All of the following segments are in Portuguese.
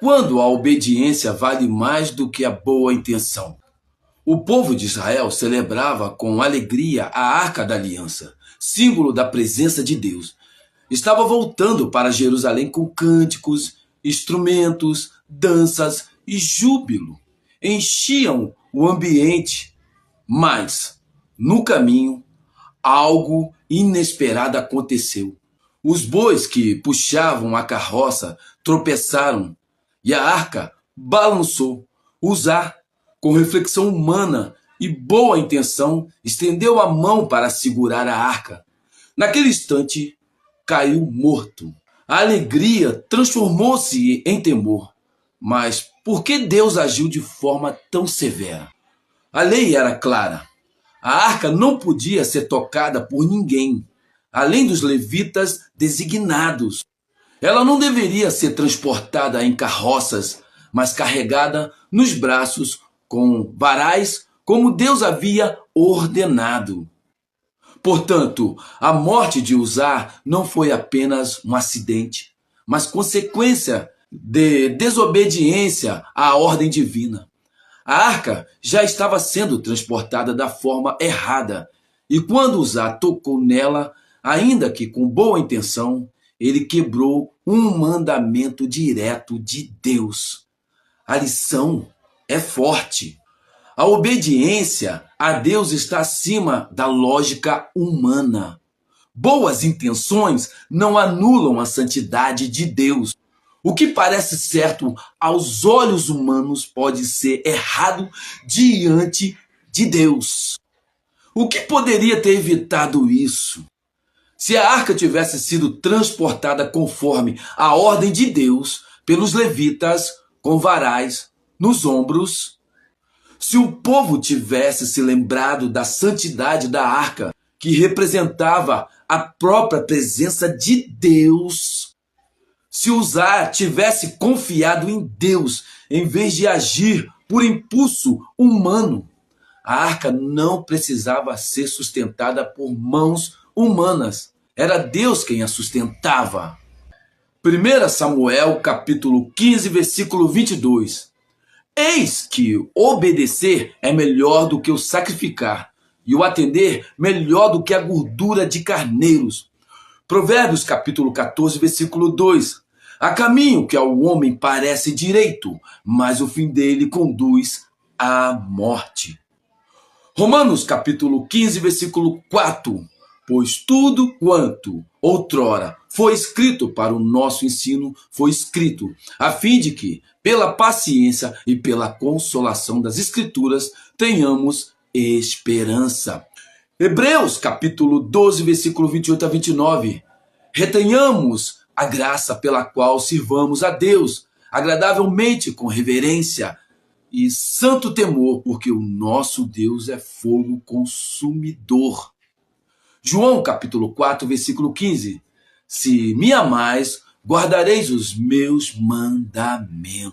Quando a obediência vale mais do que a boa intenção? O povo de Israel celebrava com alegria a Arca da Aliança, símbolo da presença de Deus. Estava voltando para Jerusalém com cânticos, instrumentos, danças e júbilo. Enchiam o ambiente, mas, no caminho, algo inesperado aconteceu. Os bois que puxavam a carroça tropeçaram e a arca balançou. Uzá, com reflexão humana e boa intenção, estendeu a mão para segurar a arca. Naquele instante, caiu morto. A alegria transformou-se em temor. Mas por que Deus agiu de forma tão severa? A lei era clara. A arca não podia ser tocada por ninguém, além dos levitas designados. Ela não deveria ser transportada em carroças, mas carregada nos braços com varais, como Deus havia ordenado. Portanto, a morte de Uzá não foi apenas um acidente, mas consequência de desobediência à ordem divina. A arca já estava sendo transportada da forma errada, e quando Uzá tocou nela, ainda que com boa intenção, ele quebrou um mandamento direto de Deus. A lição é forte. A obediência a Deus está acima da lógica humana. Boas intenções não anulam a santidade de Deus. O que parece certo aos olhos humanos pode ser errado diante de Deus. O que poderia ter evitado isso? Se a arca tivesse sido transportada conforme a ordem de Deus pelos levitas com varais nos ombros, se o povo tivesse se lembrado da santidade da arca, que representava a própria presença de Deus, se Uzá tivesse confiado em Deus em vez de agir por impulso humano, a arca não precisava ser sustentada por mãos humanas. Era Deus quem a sustentava. 1 Samuel capítulo 15, versículo 22. Eis que obedecer é melhor do que o sacrificar, e o atender melhor do que a gordura de carneiros. Provérbios capítulo 14, versículo 2. Há caminho que ao homem parece direito, mas o fim dele conduz à morte. Romanos capítulo 15, versículo 4. Pois tudo quanto outrora foi escrito para o nosso ensino, foi escrito, a fim de que, pela paciência e pela consolação das Escrituras, tenhamos esperança. Hebreus capítulo 12, versículo 28 a 29. Retenhamos a graça pela qual sirvamos a Deus, agradavelmente com reverência e santo temor, porque o nosso Deus é fogo consumidor. João capítulo 4, versículo 15. Se me amais, guardareis os meus mandamentos.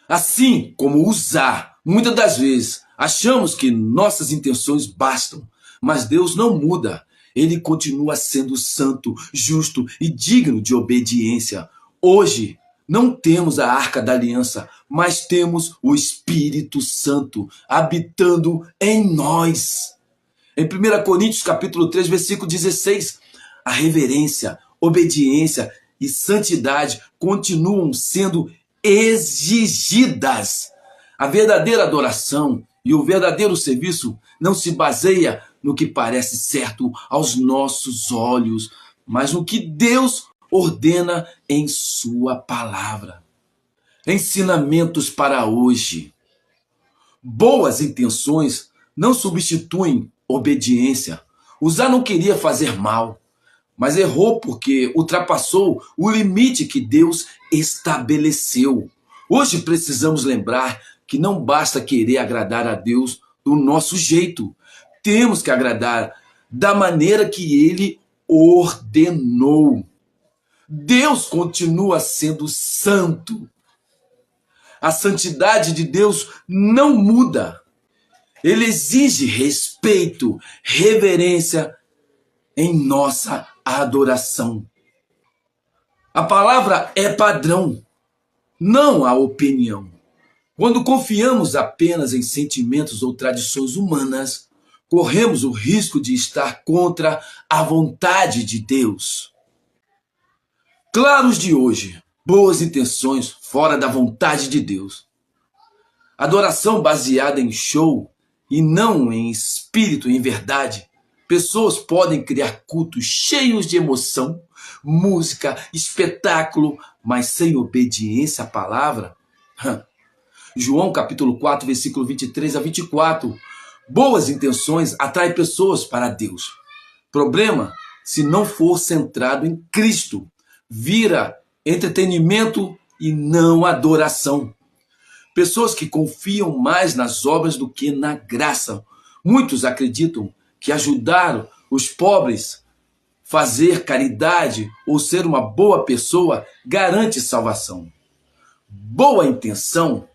Assim como Uzá, muitas das vezes achamos que nossas intenções bastam, mas Deus não muda. Ele continua sendo santo, justo e digno de obediência. Hoje, não temos a Arca da Aliança, mas temos o Espírito Santo habitando em nós. Em 1 Coríntios capítulo 3, versículo 16, a reverência, obediência e santidade continuam sendo exigidas. A verdadeira adoração e o verdadeiro serviço não se baseia no que parece certo aos nossos olhos, mas no que Deus ordena em sua palavra. Ensinamentos para hoje. Boas intenções não substituem obediência. Uzá não queria fazer mal, mas errou porque ultrapassou o limite que Deus estabeleceu. Hoje precisamos lembrar que não basta querer agradar a Deus do nosso jeito. Temos que agradar da maneira que Ele ordenou. Deus continua sendo santo. A santidade de Deus não muda. Ele exige respeito, reverência em nossa adoração. A palavra é padrão. não a opinião. Quando confiamos apenas em sentimentos ou tradições humanas, corremos o risco de estar contra a vontade de Deus. Claros de hoje, boas intenções fora da vontade de Deus. Adoração baseada em show e não em espírito, em verdade. Pessoas podem criar cultos cheios de emoção, música, espetáculo, mas sem obediência à palavra. João capítulo 4, versículo 23 a 24. Boas intenções atraem pessoas para Deus. Problema, se não for centrado em Cristo, vira entretenimento e não adoração. Pessoas que confiam mais nas obras do que na graça. Muitos acreditam que ajudar os pobres, fazer caridade ou ser uma boa pessoa garante salvação. Boa intenção,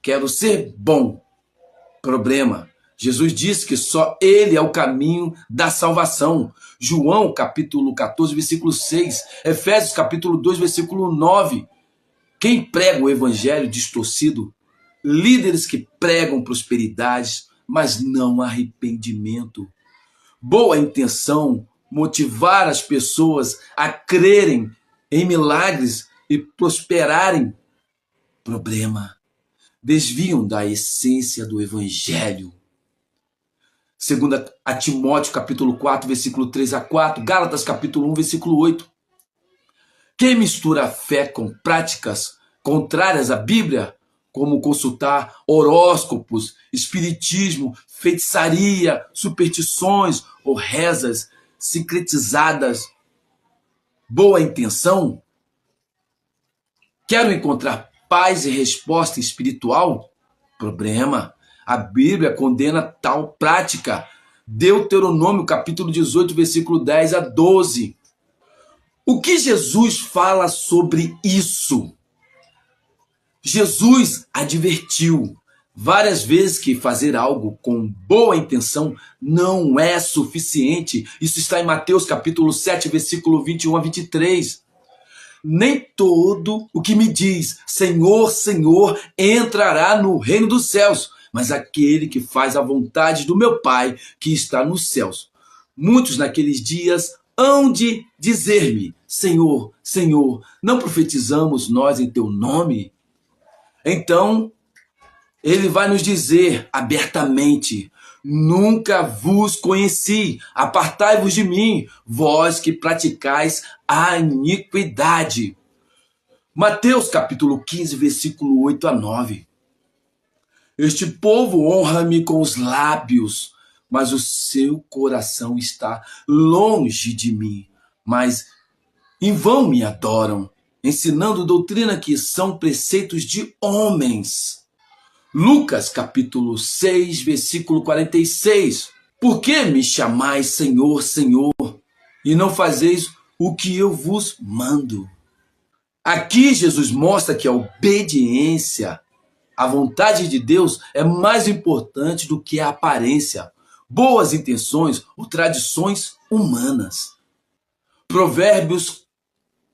quero ser bom. Problema, Jesus disse que só Ele é o caminho da salvação. João capítulo 14, versículo 6. Efésios capítulo 2, versículo 9. Quem prega o evangelho distorcido? Líderes que pregam prosperidade, mas não arrependimento. Boa intenção, motivar as pessoas a crerem em milagres e prosperarem. Problema, desviam da essência do evangelho. 2 a Timóteo capítulo 4, versículo 3 a 4, Gálatas capítulo 1, versículo 8. Quem mistura a fé com práticas contrárias à Bíblia, como consultar horóscopos, espiritismo, feitiçaria, superstições ou rezas sincretizadas, boa intenção? Quero encontrar paz e resposta espiritual? Problema, a Bíblia condena tal prática. Deuteronômio capítulo 18, versículo 10 a 12. O que Jesus fala sobre isso? Jesus advertiu várias vezes que fazer algo com boa intenção não é suficiente. Isso está em Mateus capítulo 7, versículo 21 a 23. Nem todo o que me diz Senhor, Senhor entrará no reino dos céus, mas aquele que faz a vontade do meu Pai que está nos céus. Muitos naqueles dias hão de dizer-me, Senhor, Senhor, não profetizamos nós em teu nome? Então, ele vai nos dizer abertamente, nunca vos conheci, apartai-vos de mim, vós que praticais a iniquidade. Mateus capítulo 15, versículo 8 a 9. Este povo honra-me com os lábios, mas o seu coração está longe de mim. Mas em vão me adoram, ensinando doutrina que são preceitos de homens. Lucas capítulo 6, versículo 46. Por que me chamais Senhor, Senhor, e não fazeis o que eu vos mando? Aqui Jesus mostra que a obediência à vontade de Deus é mais importante do que a aparência, boas intenções ou tradições humanas. Provérbios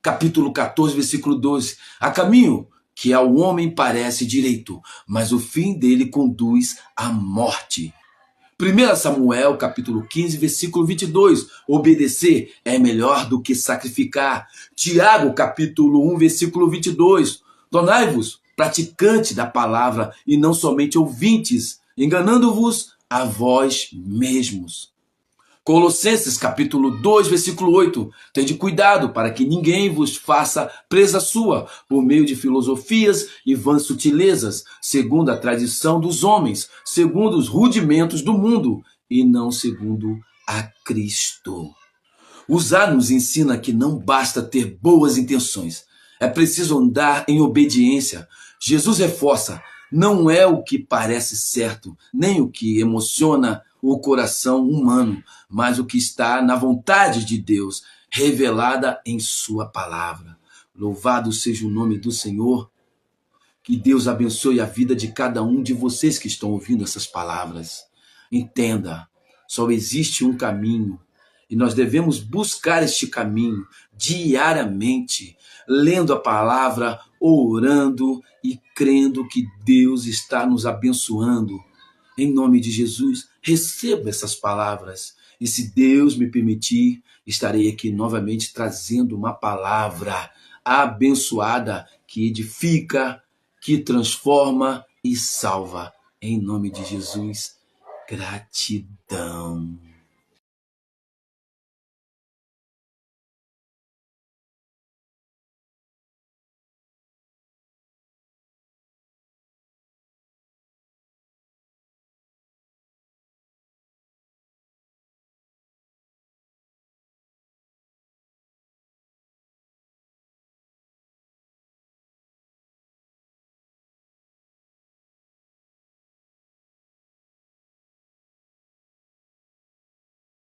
capítulo 14, versículo 12. Há caminho que ao homem parece direito, mas o fim dele conduz à morte. 1 Samuel capítulo 15, versículo 22. Obedecer é melhor do que sacrificar. Tiago capítulo 1, versículo 22. Tornai-vos praticantes da palavra e não somente ouvintes, enganando-vos a vós mesmos. Colossenses capítulo 2, versículo 8. Tende cuidado para que ninguém vos faça presa sua, por meio de filosofias e vãs sutilezas, segundo a tradição dos homens, segundo os rudimentos do mundo, e não segundo a Cristo. Usar nos ensina que não basta ter boas intenções, é preciso andar em obediência. Jesus reforça, não é o que parece certo, nem o que emociona o coração humano, mas o que está na vontade de Deus, revelada em sua palavra. Louvado seja o nome do Senhor. Que Deus abençoe a vida de cada um de vocês que estão ouvindo essas palavras. Entenda, só existe um caminho. E nós devemos buscar este caminho diariamente, lendo a palavra, orando e crendo que Deus está nos abençoando. Em nome de Jesus, receba essas palavras. E se Deus me permitir, estarei aqui novamente trazendo uma palavra abençoada que edifica, que transforma e salva. Em nome de Jesus, gratidão.